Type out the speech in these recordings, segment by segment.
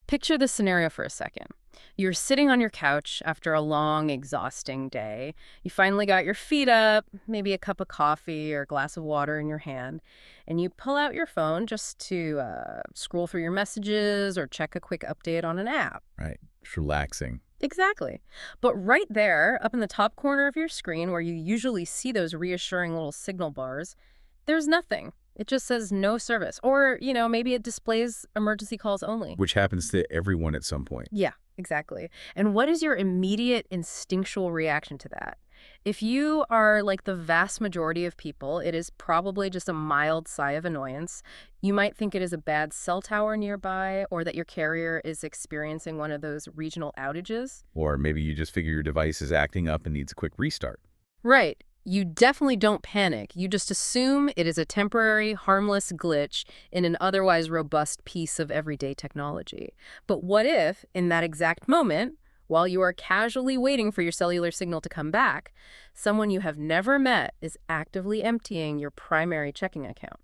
Picture this scenario for a second. You're sitting on your couch after a long, exhausting day. You finally got your feet up, maybe a cup of coffee or a glass of water in your hand, and you pull out your phone just to scroll through your messages or check a quick update on an app. Right. It's relaxing. Exactly. But right there, up in the top corner of your screen where you usually see those reassuring little signal bars, there's nothing. It just says no service. Or, maybe it displays emergency calls only. Which happens to everyone at some point. Yeah, exactly. And what is your immediate instinctual reaction to that? If you are like the vast majority of people, it is probably just a mild sigh of annoyance. You might think it is a bad cell tower nearby or that your carrier is experiencing one of those regional outages. Or maybe you just figure your device is acting up and needs a quick restart. Right. You definitely don't panic. You just assume it is a temporary, harmless glitch in an otherwise robust piece of everyday technology. But what if, in that exact moment, while you are casually waiting for your cellular signal to come back, someone you have never met is actively emptying your primary checking account?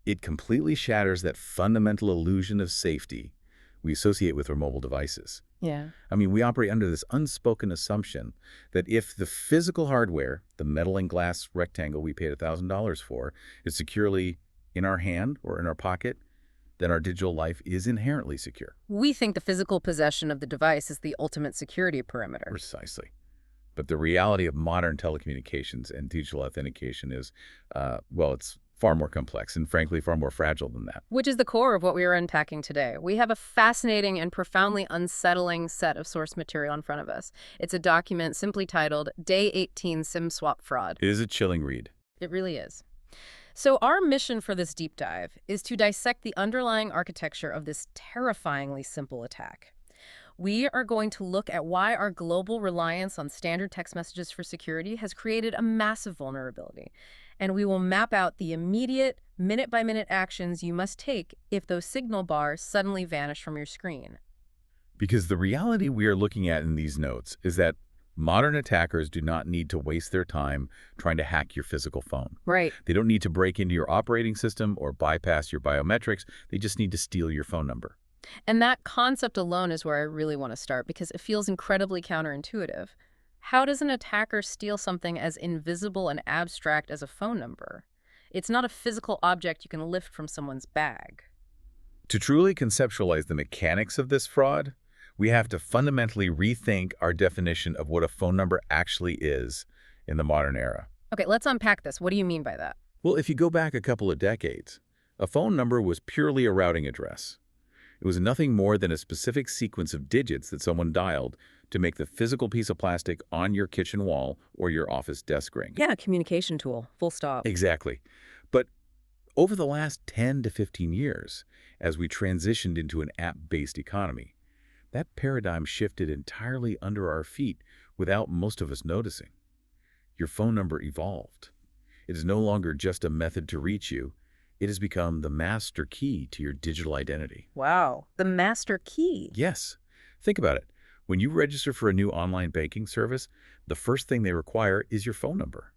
It completely shatters that fundamental illusion of safety we associate with our mobile devices. Yeah. I mean, we operate under this unspoken assumption that if the physical hardware, the metal and glass rectangle we paid $1,000 for, is securely in our hand or in our pocket, then our digital life is inherently secure. We think the physical possession of the device is the ultimate security perimeter. Precisely. But the reality of modern telecommunications and digital authentication is, it's far more complex and, frankly, far more fragile than that. Which is the core of what we are unpacking today. We have a fascinating and profoundly unsettling set of source material in front of us. It's a document simply titled Day 18 SIM Swap Fraud. It is a chilling read. It really is. So our mission for this deep dive is to dissect the underlying architecture of this terrifyingly simple attack. We are going to look at why our global reliance on standard text messages for security has created a massive vulnerability. And we will map out the immediate, minute-by-minute actions you must take if those signal bars suddenly vanish from your screen. Because the reality we are looking at in these notes is that modern attackers do not need to waste their time trying to hack your physical phone. Right. They don't need to break into your operating system or bypass your biometrics. They just need to steal your phone number. And that concept alone is where I really want to start because it feels incredibly counterintuitive. How does an attacker steal something as invisible and abstract as a phone number? It's not a physical object you can lift from someone's bag. To truly conceptualize the mechanics of this fraud, we have to fundamentally rethink our definition of what a phone number actually is in the modern era. Okay, let's unpack this. What do you mean by that? Well, if you go back a couple of decades, a phone number was purely a routing address. It was nothing more than a specific sequence of digits that someone dialed to make the physical piece of plastic on your kitchen wall or your office desk ring. Yeah, communication tool, full stop. Exactly. But over the last 10 to 15 years, as we transitioned into an app-based economy, that paradigm shifted entirely under our feet without most of us noticing. Your phone number evolved. It is no longer just a method to reach you. It has become the master key to your digital identity. Wow, the master key. Yes. Think about it. When you register for a new online banking service, the first thing they require is your phone number.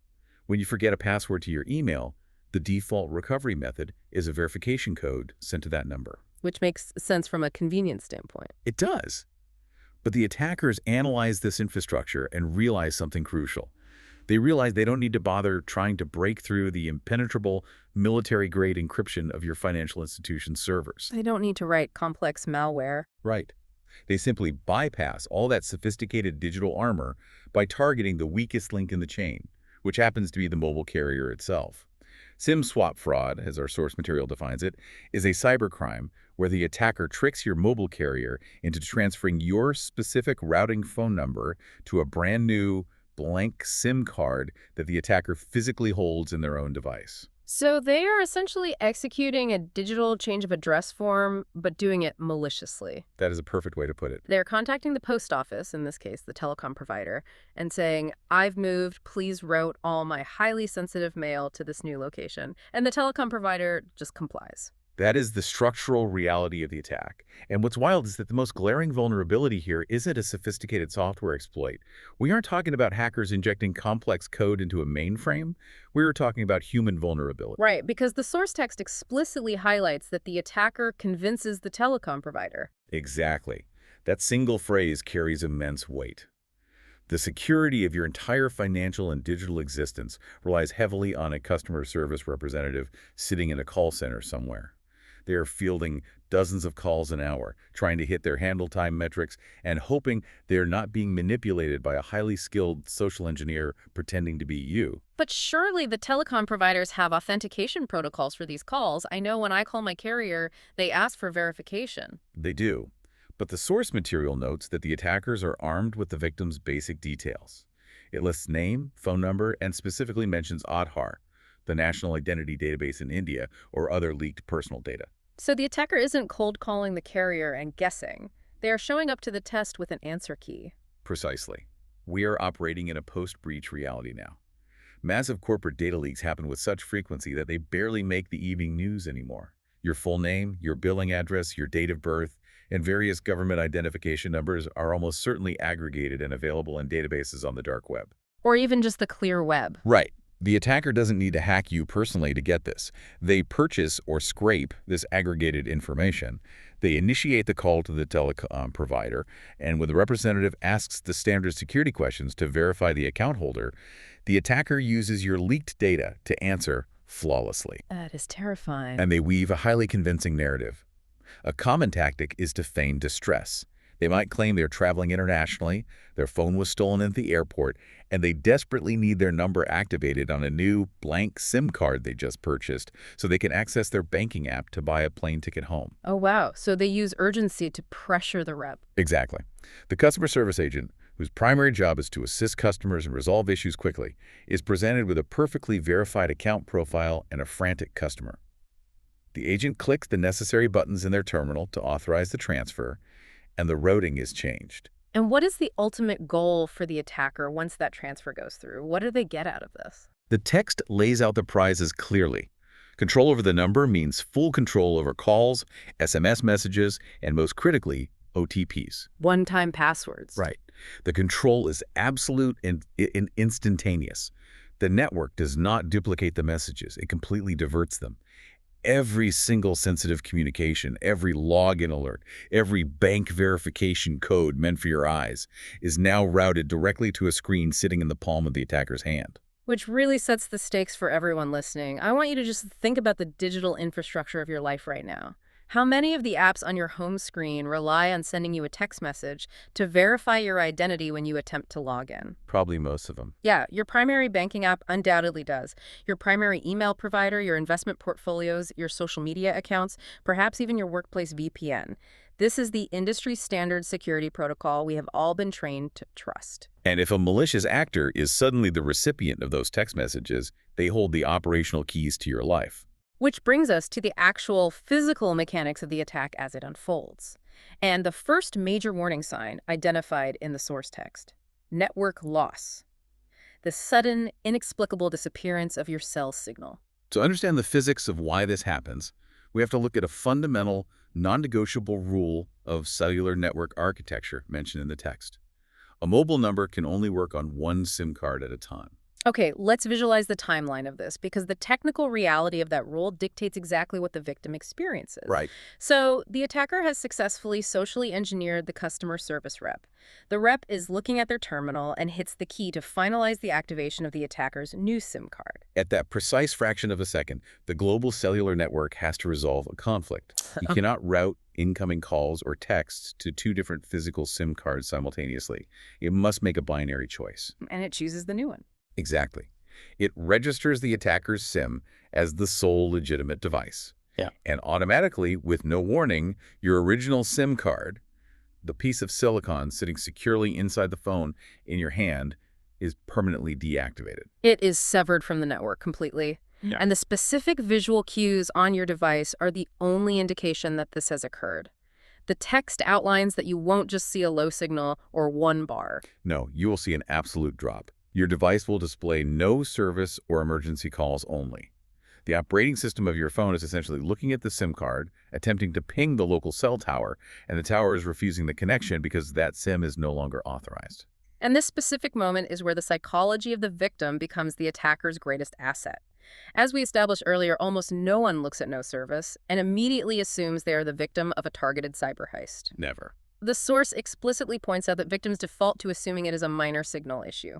When you forget a password to your email, the default recovery method is a verification code sent to that number. Which makes sense from a convenience standpoint. It does. But the attackers analyze this infrastructure and realize something crucial. They realize they don't need to bother trying to break through the impenetrable military-grade encryption of your financial institution's servers. They don't need to write complex malware. Right. They simply bypass all that sophisticated digital armor by targeting the weakest link in the chain, which happens to be the mobile carrier itself. SIM swap fraud, as our source material defines it, is a cybercrime where the attacker tricks your mobile carrier into transferring your specific routing phone number to a brand new blank SIM card that the attacker physically holds in their own device. So they are essentially executing a digital change of address form, but doing it maliciously. That is a perfect way to put it. They're contacting the post office, in this case the telecom provider, and saying, "I've moved, please route all my highly sensitive mail to this new location." And the telecom provider just complies. That is the structural reality of the attack. And what's wild is that the most glaring vulnerability here isn't a sophisticated software exploit. We aren't talking about hackers injecting complex code into a mainframe. We are talking about human vulnerability. Right, because the source text explicitly highlights that the attacker convinces the telecom provider. Exactly. That single phrase carries immense weight. The security of your entire financial and digital existence relies heavily on a customer service representative sitting in a call center somewhere. They are fielding dozens of calls an hour, trying to hit their handle time metrics and hoping they're not being manipulated by a highly skilled social engineer pretending to be you. But surely the telecom providers have authentication protocols for these calls. I know when I call my carrier, they ask for verification. They do. But the source material notes that the attackers are armed with the victim's basic details. It lists name, phone number, and specifically mentions Aadhaar, the national identity database in India, or other leaked personal data. So the attacker isn't cold calling the carrier and guessing. They are showing up to the test with an answer key. Precisely. We are operating in a post-breach reality now. Massive corporate data leaks happen with such frequency that they barely make the evening news anymore. Your full name, your billing address, your date of birth, and various government identification numbers are almost certainly aggregated and available in databases on the dark web. Or even just the clear web. Right. The attacker doesn't need to hack you personally to get this. They purchase or scrape this aggregated information. They initiate the call to the telecom provider, and when the representative asks the standard security questions to verify the account holder, the attacker uses your leaked data to answer flawlessly. That is terrifying. And they weave a highly convincing narrative. A common tactic is to feign distress. They might claim they're traveling internationally, their phone was stolen at the airport, and they desperately need their number activated on a new blank SIM card they just purchased so they can access their banking app to buy a plane ticket home. Oh, wow. So they use urgency to pressure the rep. Exactly. The customer service agent, whose primary job is to assist customers and resolve issues quickly, is presented with a perfectly verified account profile and a frantic customer. The agent clicks the necessary buttons in their terminal to authorize the transfer, and the routing is changed. And what is the ultimate goal for the attacker once that transfer goes through? What do they get out of this? The text lays out the prizes clearly. Control over the number means full control over calls, SMS messages, and most critically, OTPs. One-time passwords. Right. The control is absolute and instantaneous. The network does not duplicate the messages. It completely diverts them. Every single sensitive communication, every login alert, every bank verification code meant for your eyes is now routed directly to a screen sitting in the palm of the attacker's hand. Which really sets the stakes for everyone listening. I want you to just think about the digital infrastructure of your life right now. How many of the apps on your home screen rely on sending you a text message to verify your identity when you attempt to log in? Probably most of them. Yeah, your primary banking app undoubtedly does. Your primary email provider, your investment portfolios, your social media accounts, perhaps even your workplace VPN. This is the industry standard security protocol we have all been trained to trust. And if a malicious actor is suddenly the recipient of those text messages, they hold the operational keys to your life. Which brings us to the actual physical mechanics of the attack as it unfolds. And the first major warning sign identified in the source text: network loss. The sudden, inexplicable disappearance of your cell signal. To understand the physics of why this happens, we have to look at a fundamental, non-negotiable rule of cellular network architecture mentioned in the text. A mobile number can only work on one SIM card at a time. Okay, let's visualize the timeline of this, because the technical reality of that rule dictates exactly what the victim experiences. Right. So the attacker has successfully socially engineered the customer service rep. The rep is looking at their terminal and hits the key to finalize the activation of the attacker's new SIM card. At that precise fraction of a second, the global cellular network has to resolve a conflict. You cannot route incoming calls or texts to two different physical SIM cards simultaneously. It must make a binary choice. And it chooses the new one. Exactly. It registers the attacker's SIM as the sole legitimate device. Yeah. And automatically, with no warning, your original SIM card, the piece of silicon sitting securely inside the phone in your hand, is permanently deactivated. It is severed from the network completely. Yeah. And the specific visual cues on your device are the only indication that this has occurred. The text outlines that you won't just see a low signal or one bar. No, you will see an absolute drop. Your device will display no service or emergency calls only. The operating system of your phone is essentially looking at the SIM card, attempting to ping the local cell tower, and the tower is refusing the connection because that SIM is no longer authorized. And this specific moment is where the psychology of the victim becomes the attacker's greatest asset. As we established earlier, almost no one looks at no service and immediately assumes they are the victim of a targeted cyber heist. Never. The source explicitly points out that victims default to assuming it is a minor signal issue.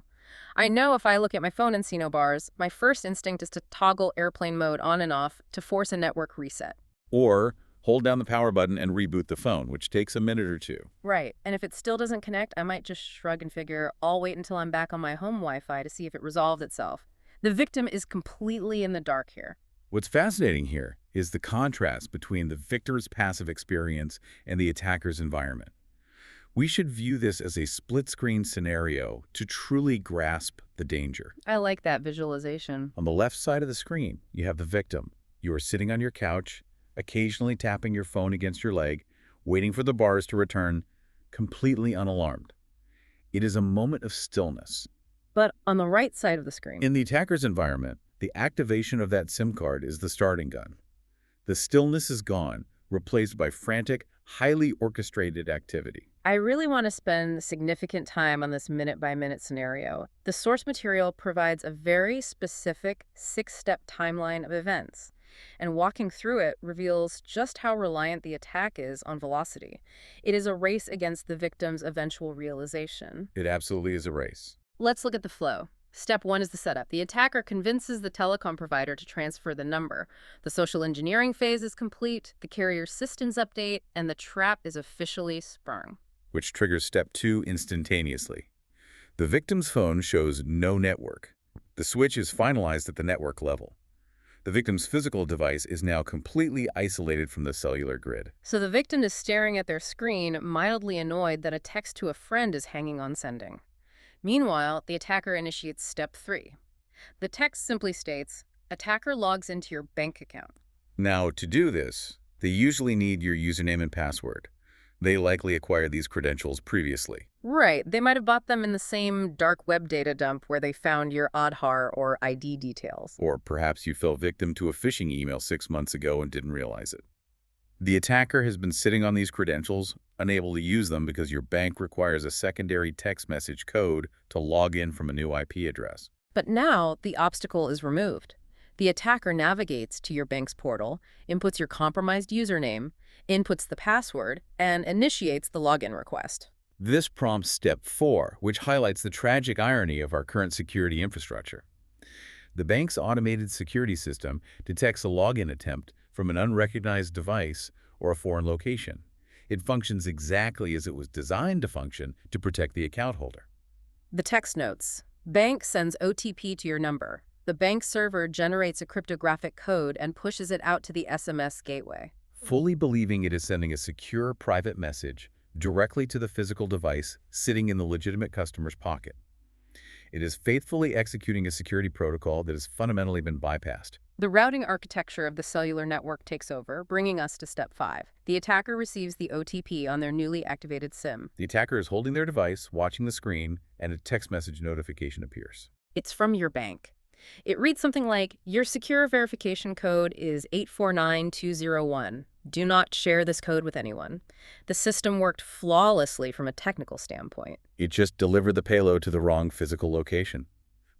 I know if I look at my phone and see no bars, my first instinct is to toggle airplane mode on and off to force a network reset. Or hold down the power button and reboot the phone, which takes a minute or two. Right, and if it still doesn't connect, I might just shrug and figure, I'll wait until I'm back on my home Wi-Fi to see if it resolved itself. The victim is completely in the dark here. What's fascinating here is the contrast between the victor's passive experience and the attacker's environment. We should view this as a split-screen scenario to truly grasp the danger. I like that visualization. On the left side of the screen, you have the victim. You are sitting on your couch, occasionally tapping your phone against your leg, waiting for the bars to return, completely unalarmed. It is a moment of stillness. But on the right side of the screen, In the attacker's environment, the activation of that SIM card is the starting gun. The stillness is gone, replaced by frantic, highly orchestrated activity. I really want to spend significant time on this minute-by-minute scenario. The source material provides a very specific 6-step timeline of events, and walking through it reveals just how reliant the attack is on velocity. It is a race against the victim's eventual realization. It absolutely is a race. Let's look at the flow. Step 1 is the setup. The attacker convinces the telecom provider to transfer the number. The social engineering phase is complete, the carrier systems update, and the trap is officially sprung. Which triggers step 2 instantaneously. The victim's phone shows no network. The switch is finalized at the network level. The victim's physical device is now completely isolated from the cellular grid. So the victim is staring at their screen, mildly annoyed that a text to a friend is hanging on sending. Meanwhile, the attacker initiates step 3. The text simply states, attacker logs into your bank account. Now, to do this, they usually need your username and password. They likely acquired these credentials previously. Right, they might have bought them in the same dark web data dump where they found your Aadhaar or ID details. Or perhaps you fell victim to a phishing email 6 months ago and didn't realize it. The attacker has been sitting on these credentials, unable to use them because your bank requires a secondary text message code to log in from a new IP address. But now the obstacle is removed. The attacker navigates to your bank's portal, inputs your compromised username, inputs the password, and initiates the login request. This prompts step 4, which highlights the tragic irony of our current security infrastructure. The bank's automated security system detects a login attempt from an unrecognized device or a foreign location. It functions exactly as it was designed to function to protect the account holder. The text notes, bank sends OTP to your number. The bank server generates a cryptographic code and pushes it out to the SMS gateway. Fully believing it is sending a secure private message directly to the physical device sitting in the legitimate customer's pocket. It is faithfully executing a security protocol that has fundamentally been bypassed. The routing architecture of the cellular network takes over, bringing us to step 5. The attacker receives the OTP on their newly activated SIM. The attacker is holding their device, watching the screen, and a text message notification appears. It's from your bank. It reads something like, your secure verification code is 849201. Do not share this code with anyone. The system worked flawlessly from a technical standpoint. It just delivered the payload to the wrong physical location.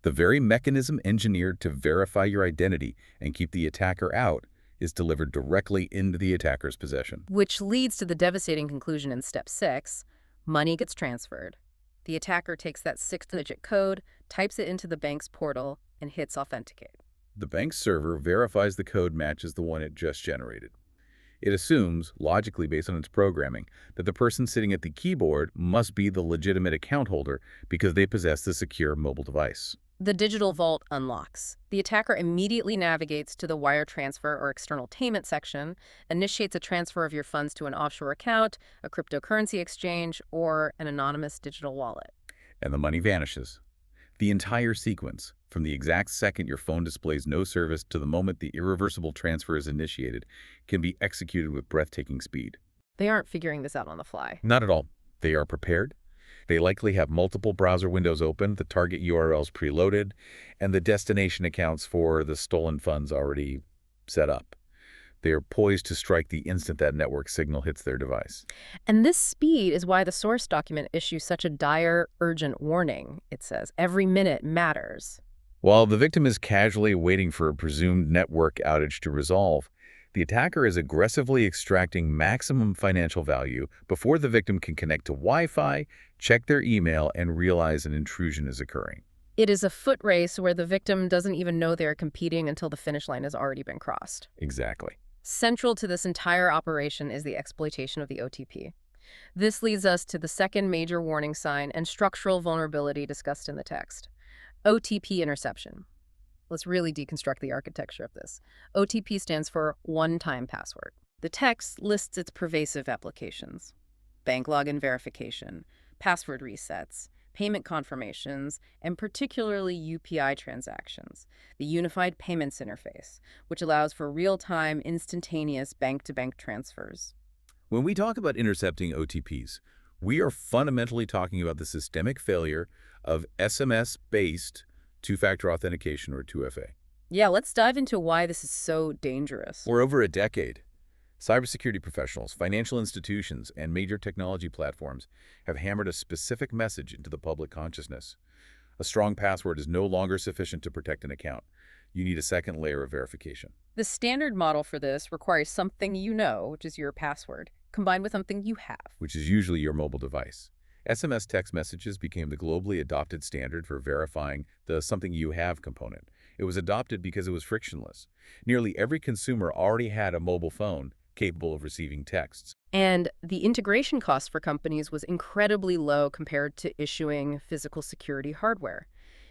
The very mechanism engineered to verify your identity and keep the attacker out is delivered directly into the attacker's possession. Which leads to the devastating conclusion in step 6. Money gets transferred. The attacker takes that 6-digit code, types it into the bank's portal, and hits authenticate. The bank's server verifies the code matches the one it just generated. It assumes, logically based on its programming, that the person sitting at the keyboard must be the legitimate account holder because they possess the secure mobile device. The digital vault unlocks. The attacker immediately navigates to the wire transfer or external payment section, initiates a transfer of your funds to an offshore account, a cryptocurrency exchange, or an anonymous digital wallet. And the money vanishes. The entire sequence, from the exact second your phone displays no service to the moment the irreversible transfer is initiated, can be executed with breathtaking speed. They aren't figuring this out on the fly. Not at all. They are prepared. They likely have multiple browser windows open, the target URLs preloaded, and the destination accounts for the stolen funds already set up. They are poised to strike the instant that network signal hits their device. And this speed is why the source document issues such a dire, urgent warning. It says, every minute matters. While the victim is casually waiting for a presumed network outage to resolve, the attacker is aggressively extracting maximum financial value before the victim can connect to Wi-Fi, check their email, and realize an intrusion is occurring. It is a foot race where the victim doesn't even know they're competing until the finish line has already been crossed. Exactly. Central to this entire operation is the exploitation of the OTP. This leads us to the second major warning sign and structural vulnerability discussed in the text: OTP interception. Let's really deconstruct the architecture of this. OTP stands for one-time password. The text lists its pervasive applications: bank login verification, password resets, payment confirmations, and particularly UPI transactions, the Unified Payments Interface, which allows for real-time, instantaneous bank-to-bank transfers. When we talk about intercepting OTPs, we are fundamentally talking about the systemic failure of SMS-based two-factor authentication, or 2FA. Yeah, let's dive into why this is so dangerous. For over a decade, cybersecurity professionals, financial institutions, and major technology platforms have hammered a specific message into the public consciousness. A strong password is no longer sufficient to protect an account. You need a second layer of verification. The standard model for this requires something you know, which is your password, combined with something you have. Which is usually your mobile device. SMS text messages became the globally adopted standard for verifying the something you have component. It was adopted because it was frictionless. Nearly every consumer already had a mobile phone capable of receiving texts. And the integration cost for companies was incredibly low compared to issuing physical security hardware.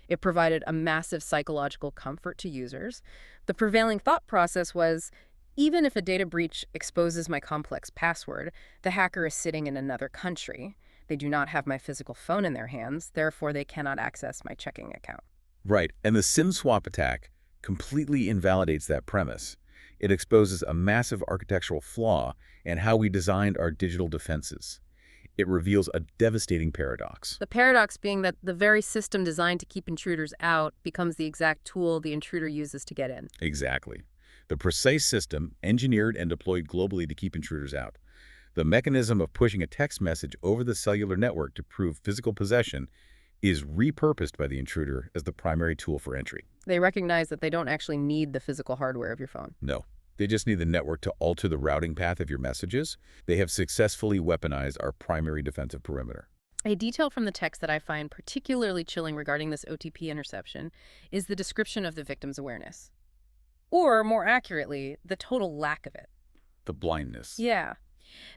It provided a massive psychological comfort to users. The prevailing thought process was, even if a data breach exposes my complex password, the hacker is sitting in another country. They do not have my physical phone in their hands, therefore they cannot access my checking account. Right, and the SIM swap attack completely invalidates that premise. It exposes a massive architectural flaw in how we designed our digital defenses. It reveals a devastating paradox. The paradox being that the very system designed to keep intruders out becomes the exact tool the intruder uses to get in. Exactly. The precise system, engineered and deployed globally to keep intruders out. The mechanism of pushing a text message over the cellular network to prove physical possession is repurposed by the intruder as the primary tool for entry. They recognize that they don't actually need the physical hardware of your phone. No. They just need the network to alter the routing path of your messages. They have successfully weaponized our primary defensive perimeter. A detail from the text that I find particularly chilling regarding this OTP interception is the description of the victim's awareness. Or, more accurately, the total lack of it. The blindness. Yeah.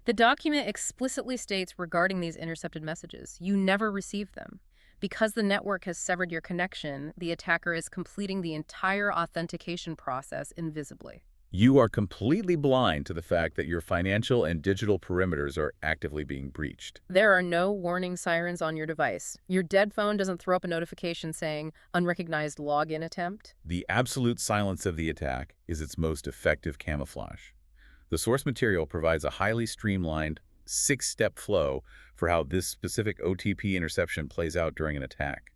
The document explicitly states regarding these intercepted messages, you never received them. Because the network has severed your connection, the attacker is completing the entire authentication process invisibly. You are completely blind to the fact that your financial and digital perimeters are actively being breached. There are no warning sirens on your device. Your dead phone doesn't throw up a notification saying, unrecognized login attempt. The absolute silence of the attack is its most effective camouflage. The source material provides a highly streamlined, 6-step flow for how this specific OTP interception plays out during an attack.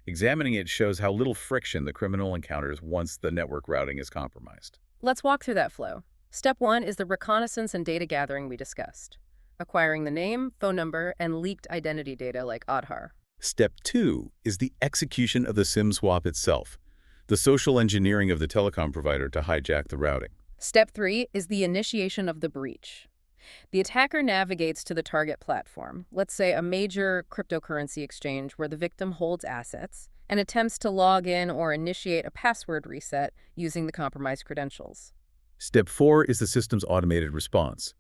Examining it shows how little friction the criminal encounters once the network routing is compromised. Let's walk through that flow. Step 1 is the reconnaissance and data gathering we discussed, acquiring the name, phone number, and leaked identity data like Aadhaar. Step 2 is the execution of the SIM swap itself, the social engineering of the telecom provider to hijack the routing. Step 3 is the initiation of the breach. The attacker navigates to the target platform, let's say a major cryptocurrency exchange where the victim holds assets, and attempts to log in or initiate a password reset using the compromised credentials. Step 4 is the system's automated response.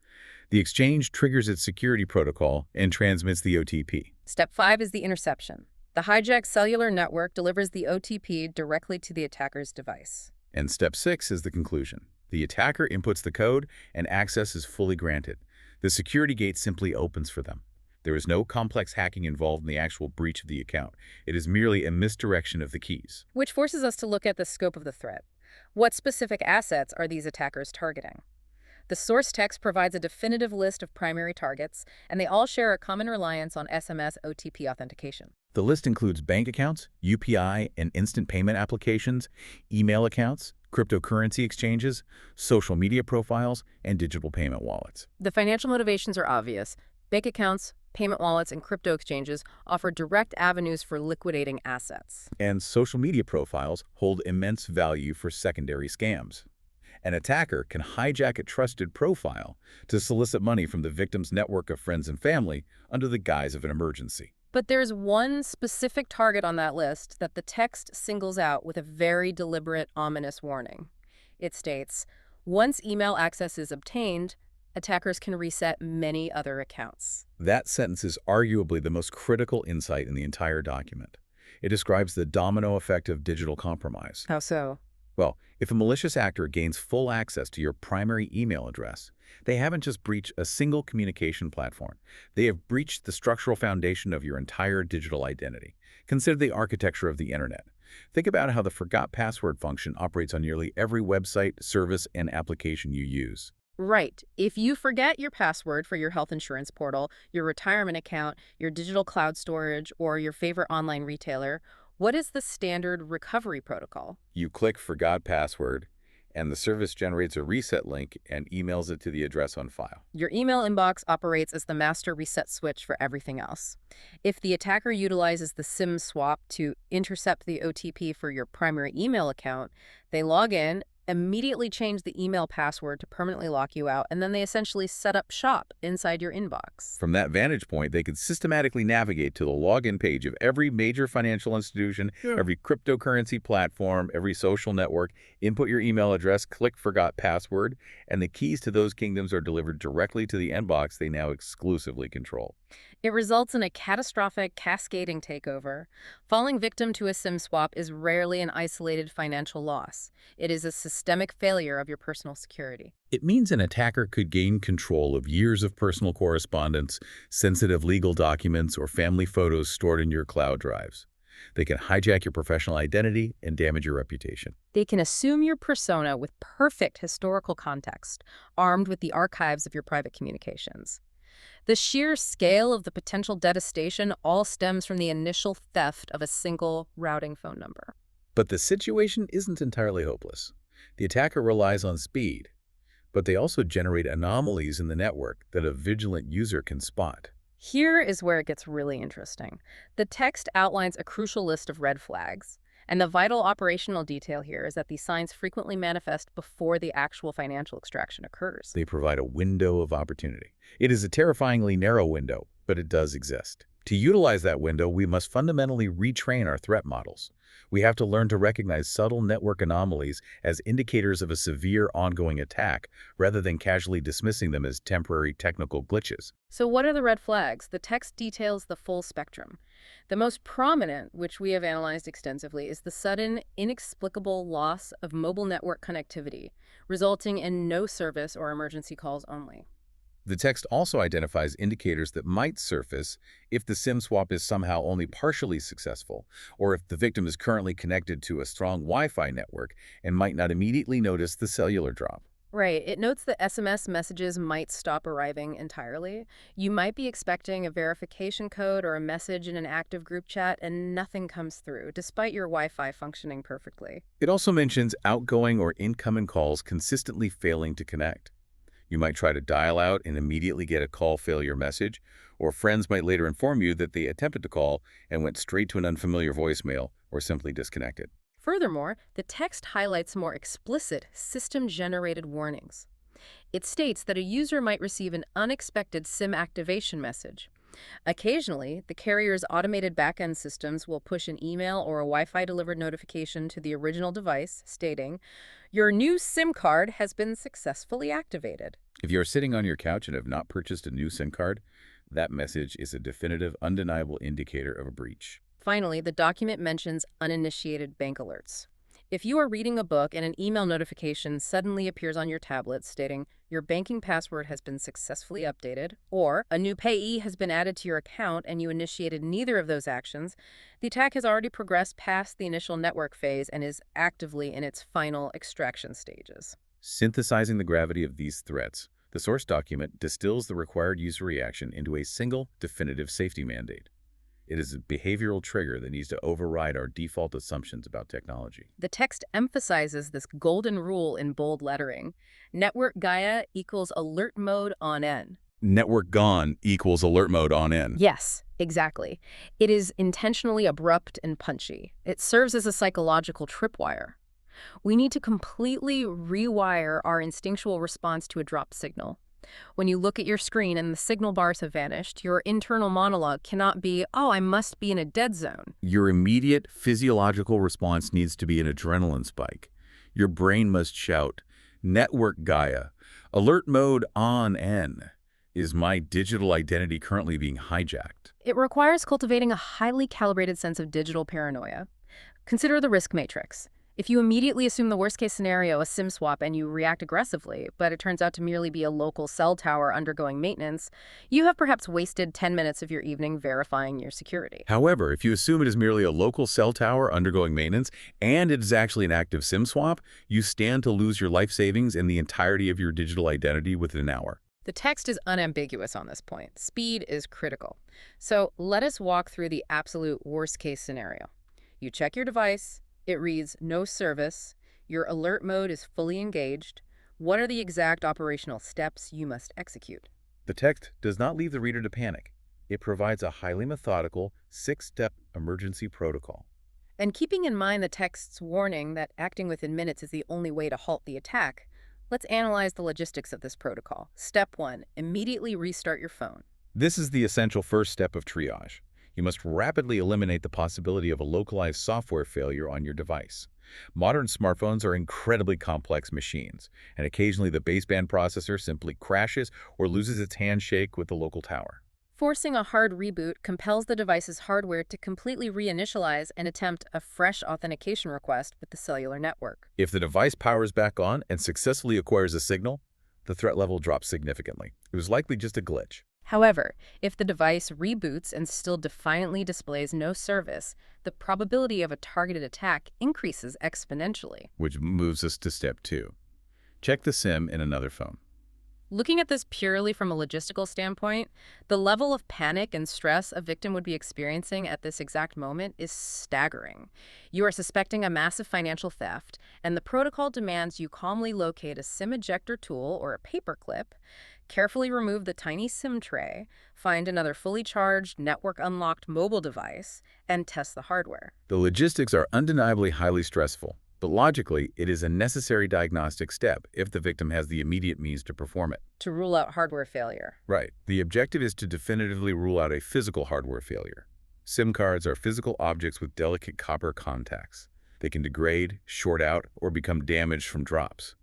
The exchange triggers its security protocol and transmits the OTP. Step 5 is the interception. The hijacked cellular network delivers the OTP directly to the attacker's device. And Step 6 is the conclusion. The attacker inputs the code and access is fully granted. The security gate simply opens for them. There is no complex hacking involved in the actual breach of the account. It is merely a misdirection of the keys. Which forces us to look at the scope of the threat. What specific assets are these attackers targeting? The source text provides a definitive list of primary targets, and they all share a common reliance on SMS OTP authentication. The list includes bank accounts, UPI and instant payment applications, email accounts, cryptocurrency exchanges, social media profiles, and digital payment wallets. The financial motivations are obvious. Bank accounts, payment wallets, and crypto exchanges offer direct avenues for liquidating assets. And social media profiles hold immense value for secondary scams. An attacker can hijack a trusted profile to solicit money from the victim's network of friends and family under the guise of an emergency. But there's one specific target on that list that the text singles out with a very deliberate, ominous warning. It states, once email access is obtained, attackers can reset many other accounts. That sentence is arguably the most critical insight in the entire document. It describes the domino effect of digital compromise. How so? Well, if a malicious actor gains full access to your primary email address, they haven't just breached a single communication platform. They have breached the structural foundation of your entire digital identity. Consider the architecture of the internet. Think about how the forgot password function operates on nearly every website, service, and application you use. Right. If you forget your password for your health insurance portal, your retirement account, your digital cloud storage, or your favorite online retailer, what is the standard recovery protocol? You click Forgot Password, and the service generates a reset link and emails it to the address on file. Your email inbox operates as the master reset switch for everything else. If the attacker utilizes the SIM swap to intercept the OTP for your primary email account, they log in, immediately change the email password to permanently lock you out, and then they essentially set up shop inside your inbox. From that vantage point, they could systematically navigate to the login page of every major financial institution, every cryptocurrency platform, every social network, input your email address, click Forgot Password, and the keys to those kingdoms are delivered directly to the inbox they now exclusively control. It results in a catastrophic, cascading takeover. Falling victim to a SIM swap is rarely an isolated financial loss. It is a systemic failure of your personal security. It means an attacker could gain control of years of personal correspondence, sensitive legal documents, or family photos stored in your cloud drives. They can hijack your professional identity and damage your reputation. They can assume your persona with perfect historical context, armed with the archives of your private communications. The sheer scale of the potential devastation all stems from the initial theft of a single routing phone number. But the situation isn't entirely hopeless. The attacker relies on speed, but they also generate anomalies in the network that a vigilant user can spot. Here is where it gets really interesting. The text outlines a crucial list of red flags, and the vital operational detail here is that these signs frequently manifest before the actual financial extraction occurs. They provide a window of opportunity. It is a terrifyingly narrow window, but it does exist. To utilize that window, we must fundamentally retrain our threat models. We have to learn to recognize subtle network anomalies as indicators of a severe ongoing attack, rather than casually dismissing them as temporary technical glitches. So what are the red flags? The text details the full spectrum. The most prominent, which we have analyzed extensively, is the sudden, inexplicable loss of mobile network connectivity, resulting in no service or emergency calls only. The text also identifies indicators that might surface if the SIM swap is somehow only partially successful, or if the victim is currently connected to a strong Wi-Fi network and might not immediately notice the cellular drop. Right. It notes that SMS messages might stop arriving entirely. You might be expecting a verification code or a message in an active group chat, and nothing comes through, despite your Wi-Fi functioning perfectly. It also mentions outgoing or incoming calls consistently failing to connect. You might try to dial out and immediately get a call failure message, or friends might later inform you that they attempted to call and went straight to an unfamiliar voicemail or simply disconnected. Furthermore, the text highlights more explicit system-generated warnings. It states that a user might receive an unexpected SIM activation message. Occasionally, the carrier's automated backend systems will push an email or a Wi-Fi delivered notification to the original device stating, "Your new SIM card has been successfully activated." If you're sitting on your couch and have not purchased a new SIM card, that message is a definitive, undeniable indicator of a breach. Finally, the document mentions uninitiated bank alerts. If you are reading a book and an email notification suddenly appears on your tablet stating, "Your banking password has been successfully updated," or "A new payee has been added to your account," and you initiated neither of those actions, the attack has already progressed past the initial network phase and is actively in its final extraction stages. Synthesizing the gravity of these threats, the source document distills the required user reaction into a single, definitive safety mandate. It is a behavioral trigger that needs to override our default assumptions about technology. The text emphasizes this golden rule in bold lettering. Network Gaia equals alert mode on N. Network gone equals alert mode on N. Yes, exactly. It is intentionally abrupt and punchy. It serves as a psychological tripwire. We need to completely rewire our instinctual response to a dropped signal. When you look at your screen and the signal bars have vanished, your internal monologue cannot be, "Oh, I must be in a dead zone." Your immediate physiological response needs to be an adrenaline spike. Your brain must shout, Network Gaia, alert mode on N. Is my digital identity currently being hijacked? It requires cultivating a highly calibrated sense of digital paranoia. Consider the risk matrix. If you immediately assume the worst-case scenario, a SIM swap, and you react aggressively, but it turns out to merely be a local cell tower undergoing maintenance, you have perhaps wasted 10 minutes of your evening verifying your security. However, if you assume it is merely a local cell tower undergoing maintenance and it is actually an active SIM swap, you stand to lose your life savings and the entirety of your digital identity within an hour. The text is unambiguous on this point. Speed is critical. So let us walk through the absolute worst-case scenario. You check your device. It reads, "No service." Your alert mode is fully engaged. What are the exact operational steps you must execute? The text does not leave the reader to panic. It provides a highly methodical, 6-step emergency protocol. And keeping in mind the text's warning that acting within minutes is the only way to halt the attack, let's analyze the logistics of this protocol. Step 1, immediately restart your phone. This is the essential first step of triage. You must rapidly eliminate the possibility of a localized software failure on your device. Modern smartphones are incredibly complex machines, and occasionally the baseband processor simply crashes or loses its handshake with the local tower. Forcing a hard reboot compels the device's hardware to completely reinitialize and attempt a fresh authentication request with the cellular network. If the device powers back on and successfully acquires a signal, the threat level drops significantly. It was likely just a glitch. However, if the device reboots and still defiantly displays no service, the probability of a targeted attack increases exponentially. Which moves us to step 2. Check the SIM in another phone. Looking at this purely from a logistical standpoint, the level of panic and stress a victim would be experiencing at this exact moment is staggering. You are suspecting a massive financial theft, and the protocol demands you calmly locate a SIM ejector tool or a paperclip, carefully remove the tiny SIM tray, find another fully charged, network-unlocked mobile device, and test the hardware. The logistics are undeniably highly stressful, but logically, it is a necessary diagnostic step if the victim has the immediate means to perform it. To rule out hardware failure. Right. The objective is to definitively rule out a physical hardware failure. SIM cards are physical objects with delicate copper contacts. They can degrade, short out, or become damaged from drops.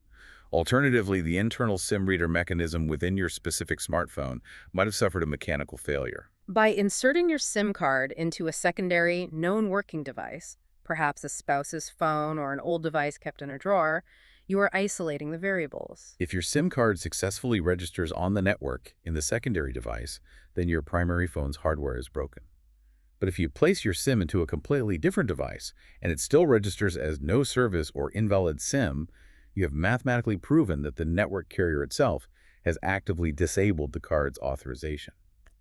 Alternatively, the internal SIM reader mechanism within your specific smartphone might have suffered a mechanical failure. By inserting your SIM card into a secondary, known working device, perhaps a spouse's phone or an old device kept in a drawer, you are isolating the variables. If your SIM card successfully registers on the network in the secondary device, then your primary phone's hardware is broken. But if you place your SIM into a completely different device and it still registers as no service or invalid SIM, you have mathematically proven that the network carrier itself has actively disabled the card's authorization.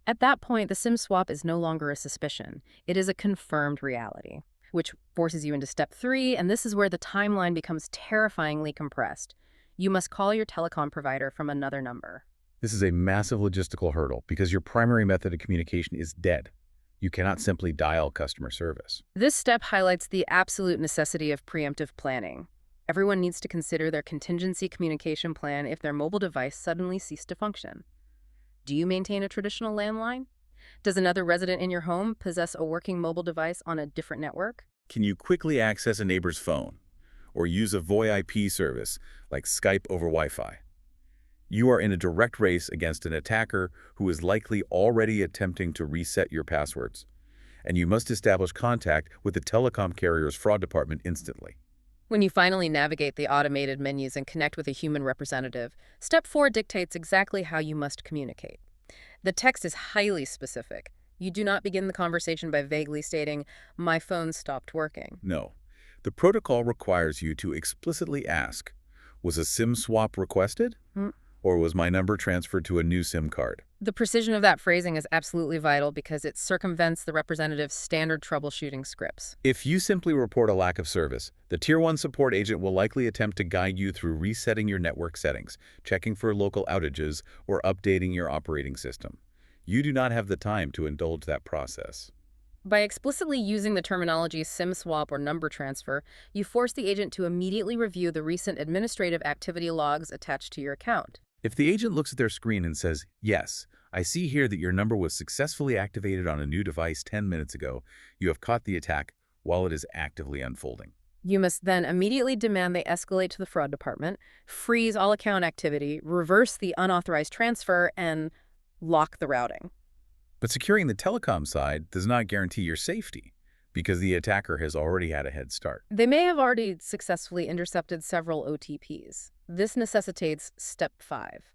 At that point, the SIM swap is no longer a suspicion. It is a confirmed reality, which forces you into step 3, and this is where the timeline becomes terrifyingly compressed. You must call your telecom provider from another number. This is a massive logistical hurdle because your primary method of communication is dead. You cannot simply dial customer service. This step highlights the absolute necessity of preemptive planning. Everyone needs to consider their contingency communication plan if their mobile device suddenly ceased to function. Do you maintain a traditional landline? Does another resident in your home possess a working mobile device on a different network? Can you quickly access a neighbor's phone or use a VoIP service like Skype over Wi-Fi? You are in a direct race against an attacker who is likely already attempting to reset your passwords, and you must establish contact with the telecom carrier's fraud department instantly. When you finally navigate the automated menus and connect with a human representative, step 4 dictates exactly how you must communicate. The text is highly specific. You do not begin the conversation by vaguely stating, "My phone stopped working." No. The protocol requires you to explicitly ask, Was a SIM swap requested? Or was my number transferred to a new SIM card? The precision of that phrasing is absolutely vital because it circumvents the representative's standard troubleshooting scripts. If you simply report a lack of service, the Tier 1 support agent will likely attempt to guide you through resetting your network settings, checking for local outages, or updating your operating system. You do not have the time to indulge that process. By explicitly using the terminology SIM swap or number transfer, you force the agent to immediately review the recent administrative activity logs attached to your account. If the agent looks at their screen and says, "Yes, I see here that your number was successfully activated on a new device 10 minutes ago," you have caught the attack while it is actively unfolding. You must then immediately demand they escalate to the fraud department, freeze all account activity, reverse the unauthorized transfer, and lock the routing. But securing the telecom side does not guarantee your safety, because the attacker has already had a head start. They may have already successfully intercepted several OTPs. This necessitates step 5.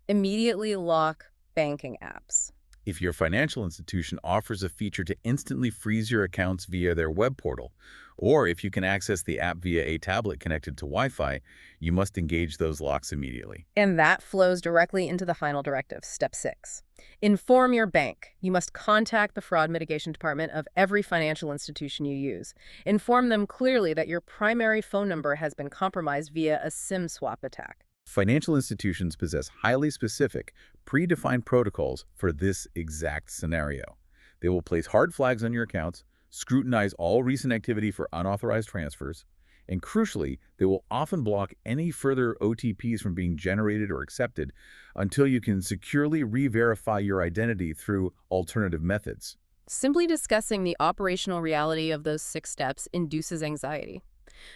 Immediately lock banking apps. If your financial institution offers a feature to instantly freeze your accounts via their web portal, or if you can access the app via a tablet connected to Wi-Fi, you must engage those locks immediately. And that flows directly into the final directive, step 6. Inform your bank. You must contact the fraud mitigation department of every financial institution you use. Inform them clearly that your primary phone number has been compromised via a SIM swap attack. Financial institutions possess highly specific, predefined protocols for this exact scenario. They will place hard flags on your accounts, scrutinize all recent activity for unauthorized transfers, and crucially, they will often block any further OTPs from being generated or accepted until you can securely re-verify your identity through alternative methods. Simply discussing the operational reality of those 6 steps induces anxiety.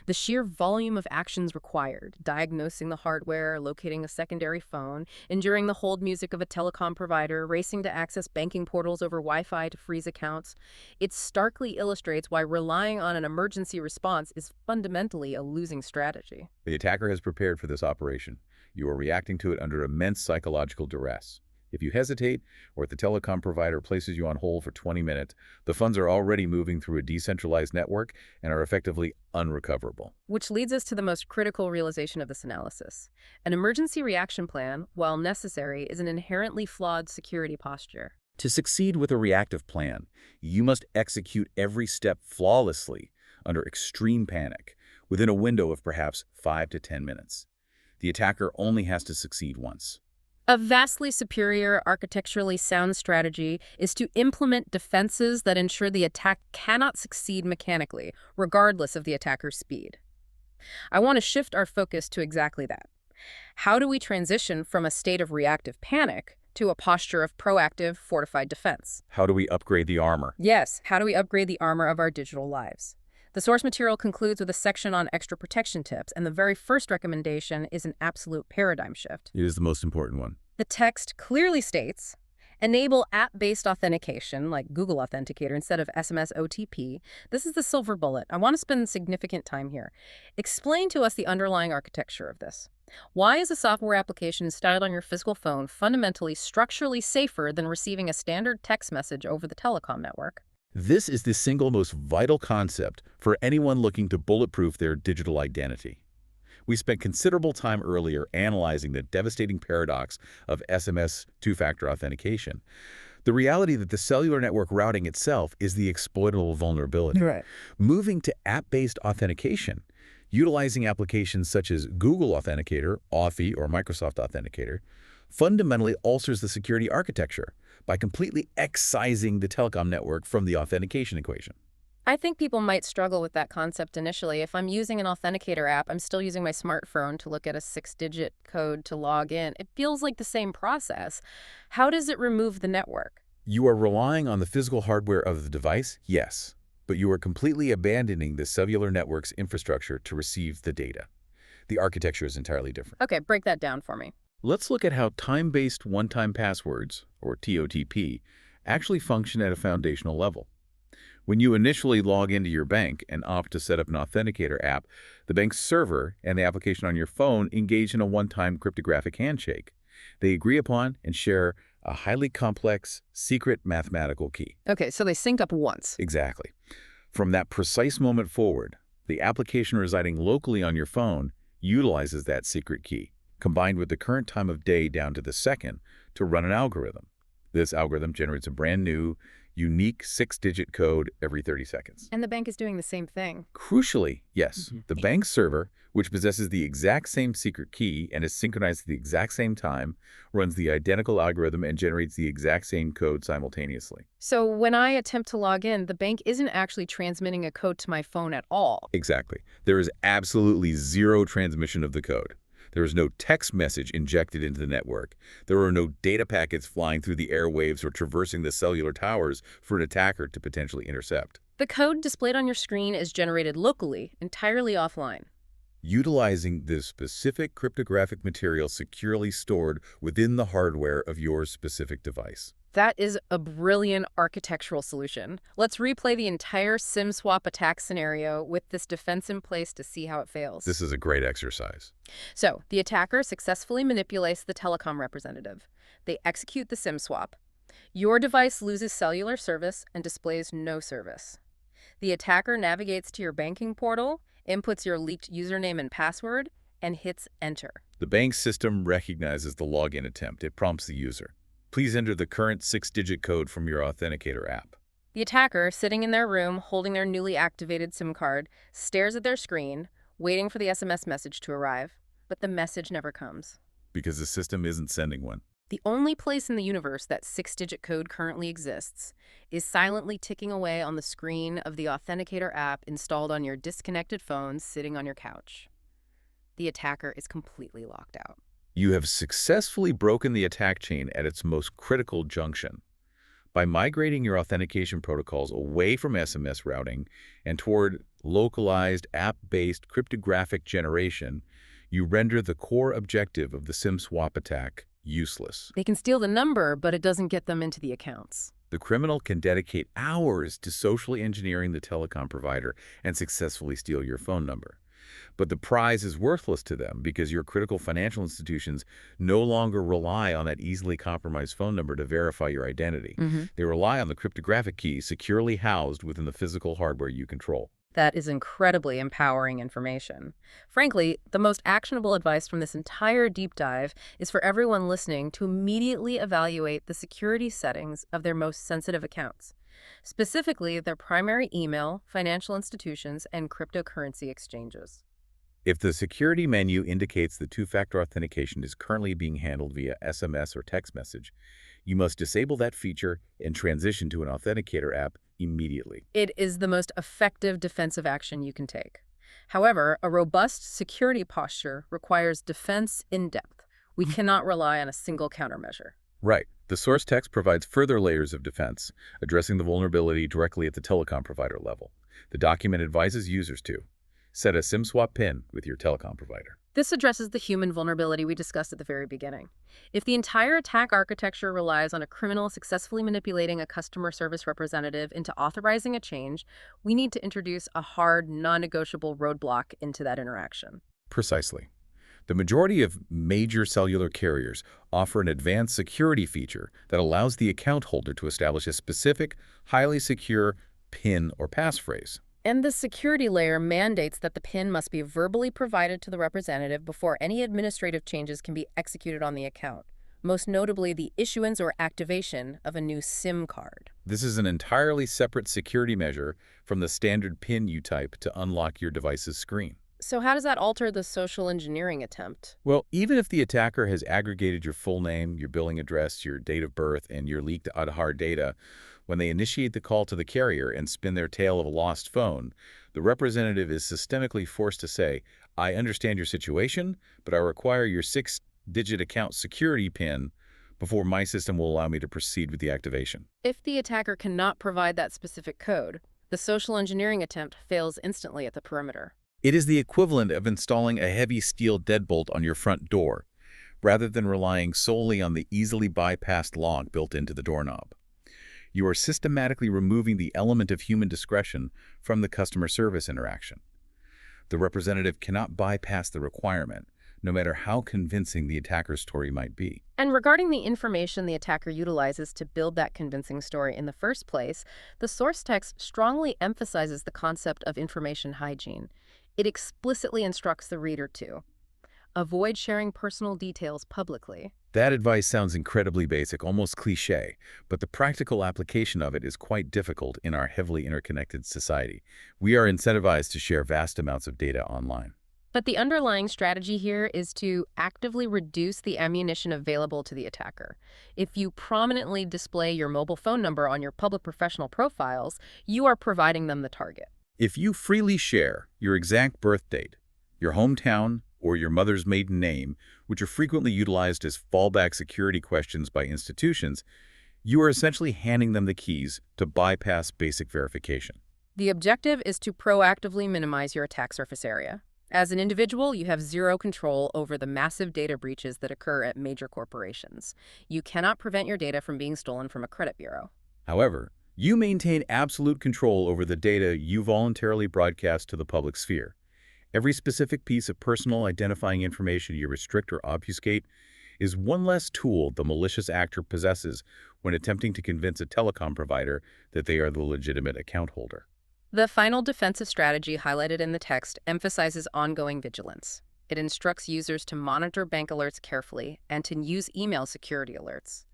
The sheer volume of actions required, diagnosing the hardware, locating a secondary phone, enduring the hold music of a telecom provider, racing to access banking portals over Wi-Fi to freeze accounts, it starkly illustrates why relying on an emergency response is fundamentally a losing strategy. The attacker has prepared for this operation. You are reacting to it under immense psychological duress. If you hesitate, or if the telecom provider places you on hold for 20 minutes, the funds are already moving through a decentralized network and are effectively unrecoverable. Which leads us to the most critical realization of this analysis. An emergency reaction plan, while necessary, is an inherently flawed security posture. To succeed with a reactive plan, you must execute every step flawlessly under extreme panic, within a window of perhaps 5 to 10 minutes. The attacker only has to succeed once. A vastly superior, architecturally sound strategy is to implement defenses that ensure the attack cannot succeed mechanically, regardless of the attacker's speed. I want to shift our focus to exactly that. How do we transition from a state of reactive panic to a posture of proactive, fortified defense? How do we upgrade the armor? Yes, how do we upgrade the armor of our digital lives? The source material concludes with a section on extra protection tips, and the very first recommendation is an absolute paradigm shift. It is the most important one. The text clearly states, enable app-based authentication, like Google Authenticator, instead of SMS OTP. This is the silver bullet. I want to spend significant time here. Explain to us the underlying architecture of this. Why is a software application installed on your physical phone fundamentally structurally safer than receiving a standard text message over the telecom network? This is the single most vital concept for anyone looking to bulletproof their digital identity. We spent considerable time earlier analyzing the devastating paradox of SMS two-factor authentication. The reality that the cellular network routing itself is the exploitable vulnerability. Right. Moving to app-based authentication, utilizing applications such as Google Authenticator, Authy, or Microsoft Authenticator, fundamentally alters the security architecture by completely excising the telecom network from the authentication equation. I think people might struggle with that concept initially. If I'm using an authenticator app, I'm still using my smartphone to look at a 6-digit code to log in. It feels like the same process. How does it remove the network? You are relying on the physical hardware of the device, yes, but you are completely abandoning the cellular network's infrastructure to receive the data. The architecture is entirely different. Okay, break that down for me. Let's look at how time-based one-time passwords, or TOTP, actually function at a foundational level. When you initially log into your bank and opt to set up an authenticator app, the bank's server and the application on your phone engage in a one-time cryptographic handshake. They agree upon and share a highly complex, secret mathematical key. Okay, so they sync up once. Exactly. From that precise moment forward, the application residing locally on your phone utilizes that secret key, combined with the current time of day down to the second, to run an algorithm. This algorithm generates a brand new, unique 6-digit code every 30 seconds. And the bank is doing the same thing. Crucially, yes, Mhm. the bank's server, which possesses the exact same secret key and is synchronized at the exact same time, runs the identical algorithm and generates the exact same code simultaneously. So when I attempt to log in, the bank isn't actually transmitting a code to my phone at all. Exactly. There is absolutely zero transmission of the code. There is no text message injected into the network. There are no data packets flying through the airwaves or traversing the cellular towers for an attacker to potentially intercept. The code displayed on your screen is generated locally, entirely offline. Utilizing this specific cryptographic material securely stored within the hardware of your specific device. That is a brilliant architectural solution. Let's replay the entire SIM swap attack scenario with this defense in place to see how it fails. This is a great exercise. So, the attacker successfully manipulates the telecom representative. They execute the SIM swap. Your device loses cellular service and displays no service. The attacker navigates to your banking portal, inputs your leaked username and password, and hits enter. The bank system recognizes the login attempt. It prompts the user. Please enter the current 6-digit code from your authenticator app. The attacker, sitting in their room holding their newly activated SIM card, stares at their screen, waiting for the SMS message to arrive. But the message never comes. Because the system isn't sending one. The only place in the universe that 6-digit code currently exists is silently ticking away on the screen of the Authenticator app installed on your disconnected phone sitting on your couch. The attacker is completely locked out. You have successfully broken the attack chain at its most critical junction. By migrating your authentication protocols away from SMS routing and toward localized app-based cryptographic generation, you render the core objective of the SIM swap attack useless. They can steal the number, but it doesn't get them into the accounts. The criminal can dedicate hours to socially engineering the telecom provider and successfully steal your phone number. But the prize is worthless to them because your critical financial institutions no longer rely on that easily compromised phone number to verify your identity. They rely on the cryptographic key securely housed within the physical hardware you control. That is incredibly empowering information. Frankly, the most actionable advice from this entire deep dive is for everyone listening to immediately evaluate the security settings of their most sensitive accounts, specifically their primary email, financial institutions, and cryptocurrency exchanges. If the security menu indicates the two-factor authentication is currently being handled via SMS or text message, you must disable that feature and transition to an authenticator app immediately. It is the most effective defensive action you can take. However, a robust security posture requires defense in depth. We cannot rely on a single countermeasure. Right. The source text provides further layers of defense, addressing the vulnerability directly at the telecom provider level. The document advises users to set a SIM swap PIN with your telecom provider. This addresses the human vulnerability we discussed at the very beginning. If the entire attack architecture relies on a criminal successfully manipulating a customer service representative into authorizing a change, we need to introduce a hard, non-negotiable roadblock into that interaction. Precisely. The majority of major cellular carriers offer an advanced security feature that allows the account holder to establish a specific, highly secure PIN or passphrase. And the security layer mandates that the PIN must be verbally provided to the representative before any administrative changes can be executed on the account, most notably the issuance or activation of a new SIM card. This is an entirely separate security measure from the standard PIN you type to unlock your device's screen. So how does that alter the social engineering attempt? Well, even if the attacker has aggregated your full name, your billing address, your date of birth, and your leaked Aadhaar data, when they initiate the call to the carrier and spin their tale of a lost phone, the representative is systemically forced to say, "I understand your situation, but I require your 6-digit account security PIN before my system will allow me to proceed with the activation." If the attacker cannot provide that specific code, the social engineering attempt fails instantly at the perimeter. It is the equivalent of installing a heavy steel deadbolt on your front door, rather than relying solely on the easily bypassed lock built into the doorknob. You are systematically removing the element of human discretion from the customer service interaction. The representative cannot bypass the requirement, no matter how convincing the attacker's story might be. And regarding the information the attacker utilizes to build that convincing story in the first place, the source text strongly emphasizes the concept of information hygiene. It explicitly instructs the reader to avoid sharing personal details publicly. That advice sounds incredibly basic, almost cliché, but the practical application of it is quite difficult in our heavily interconnected society. We are incentivized to share vast amounts of data online. But the underlying strategy here is to actively reduce the ammunition available to the attacker. If you prominently display your mobile phone number on your public professional profiles, you are providing them the target. If you freely share your exact birth date, your hometown, or your mother's maiden name, which are frequently utilized as fallback security questions by institutions, you are essentially handing them the keys to bypass basic verification. The objective is to proactively minimize your attack surface area. As an individual, you have zero control over the massive data breaches that occur at major corporations. You cannot prevent your data from being stolen from a credit bureau. However, you maintain absolute control over the data you voluntarily broadcast to the public sphere. Every specific piece of personal identifying information you restrict or obfuscate is one less tool the malicious actor possesses when attempting to convince a telecom provider that they are the legitimate account holder. The final defensive strategy highlighted in the text emphasizes ongoing vigilance. It instructs users to monitor bank alerts carefully and to use email security alerts.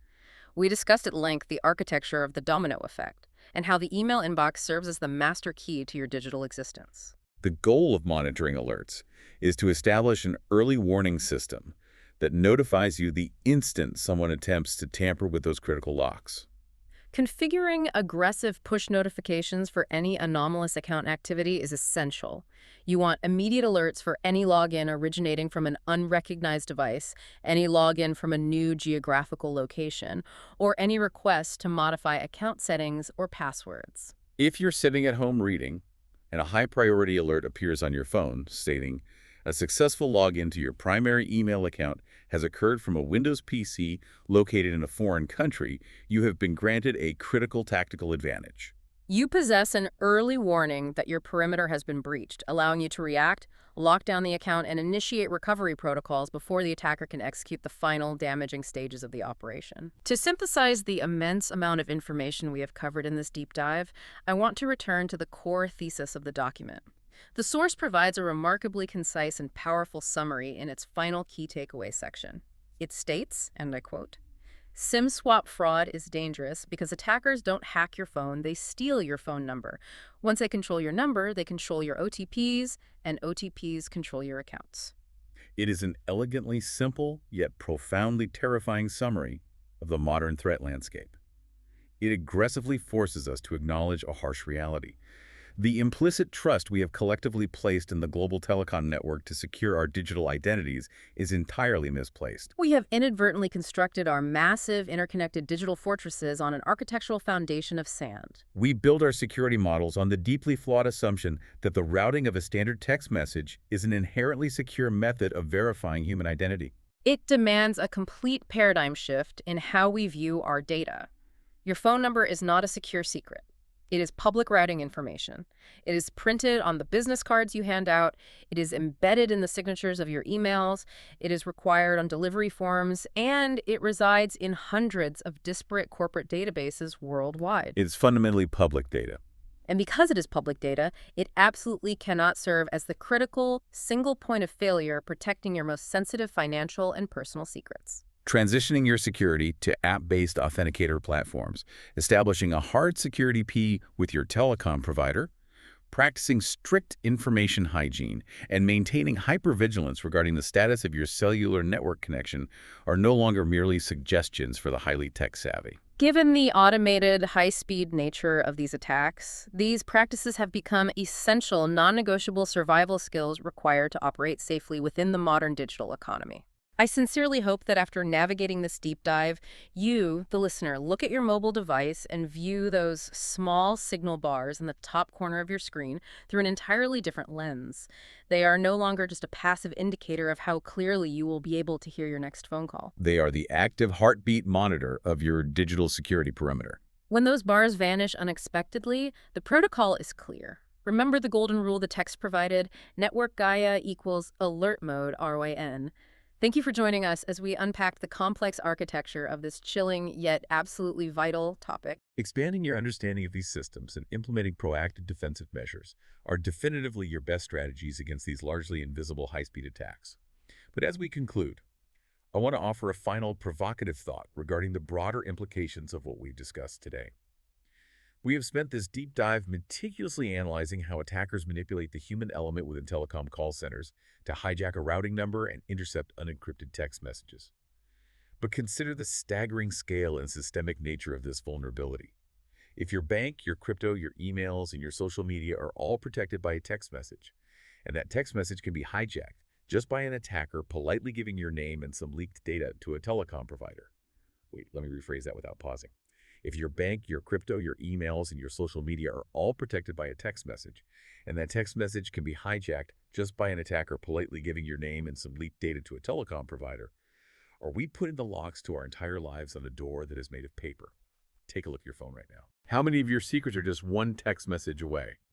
We discussed at length the architecture of the domino effect and how the email inbox serves as the master key to your digital existence. The goal of monitoring alerts is to establish an early warning system that notifies you the instant someone attempts to tamper with those critical locks. Configuring aggressive push notifications for any anomalous account activity is essential. You want immediate alerts for any login originating from an unrecognized device, any login from a new geographical location, or any request to modify account settings or passwords. If you're sitting at home reading, and a high-priority alert appears on your phone stating, "A successful login to your primary email account has occurred from a Windows PC located in a foreign country," you have been granted a critical tactical advantage. You possess an early warning that your perimeter has been breached, allowing you to react, lock down the account, and initiate recovery protocols before the attacker can execute the final damaging stages of the operation. To synthesize the immense amount of information we have covered in this deep dive, I want to return to the core thesis of the document. The source provides a remarkably concise and powerful summary in its final key takeaway section. It states, and I quote, "SIM swap fraud is dangerous because attackers don't hack your phone, they steal your phone number. Once they control your number, they control your OTPs, and OTPs control your accounts." It is an elegantly simple yet profoundly terrifying summary of the modern threat landscape. It aggressively forces us to acknowledge a harsh reality. The implicit trust we have collectively placed in the global telecom network to secure our digital identities is entirely misplaced. We have inadvertently constructed our massive interconnected digital fortresses on an architectural foundation of sand. We build our security models on the deeply flawed assumption that the routing of a standard text message is an inherently secure method of verifying human identity. It demands a complete paradigm shift in how we view our data. Your phone number is not a secure secret. It is public routing information. It is printed on the business cards you hand out. It is embedded in the signatures of your emails. It is required on delivery forms, and it resides in hundreds of disparate corporate databases worldwide. It's fundamentally public data. And because it is public data, it absolutely cannot serve as the critical single point of failure protecting your most sensitive financial and personal secrets. Transitioning your security to app-based authenticator platforms, establishing a hard security key with your telecom provider, practicing strict information hygiene, and maintaining hypervigilance regarding the status of your cellular network connection are no longer merely suggestions for the highly tech-savvy. Given the automated, high-speed nature of these attacks, these practices have become essential, non-negotiable survival skills required to operate safely within the modern digital economy. I sincerely hope that after navigating this deep dive, you, the listener, look at your mobile device and view those small signal bars in the top corner of your screen through an entirely different lens. They are no longer just a passive indicator of how clearly you will be able to hear your next phone call. They are the active heartbeat monitor of your digital security perimeter. When those bars vanish unexpectedly, the protocol is clear. Remember the golden rule the text provided? Network Gaia equals alert mode, ROAN. Thank you for joining us as we unpack the complex architecture of this chilling yet absolutely vital topic. Expanding your understanding of these systems and implementing proactive defensive measures are definitively your best strategies against these largely invisible high-speed attacks. But as we conclude, I want to offer a final provocative thought regarding the broader implications of what we've discussed today. We have spent this deep dive meticulously analyzing how attackers manipulate the human element within telecom call centers to hijack a routing number and intercept unencrypted text messages. But consider the staggering scale and systemic nature of this vulnerability. If your bank, your crypto, your emails, and your social media are all protected by a text message, and that text message can be hijacked just by an attacker politely giving your name and some leaked data to a telecom provider. Wait, let me rephrase that without pausing. If your bank, your crypto, your emails, and your social media are all protected by a text message, and that text message can be hijacked just by an attacker politely giving your name and some leaked data to a telecom provider, are we putting the locks to our entire lives on a door that is made of paper? Take a look at your phone right now. How many of your secrets are just one text message away?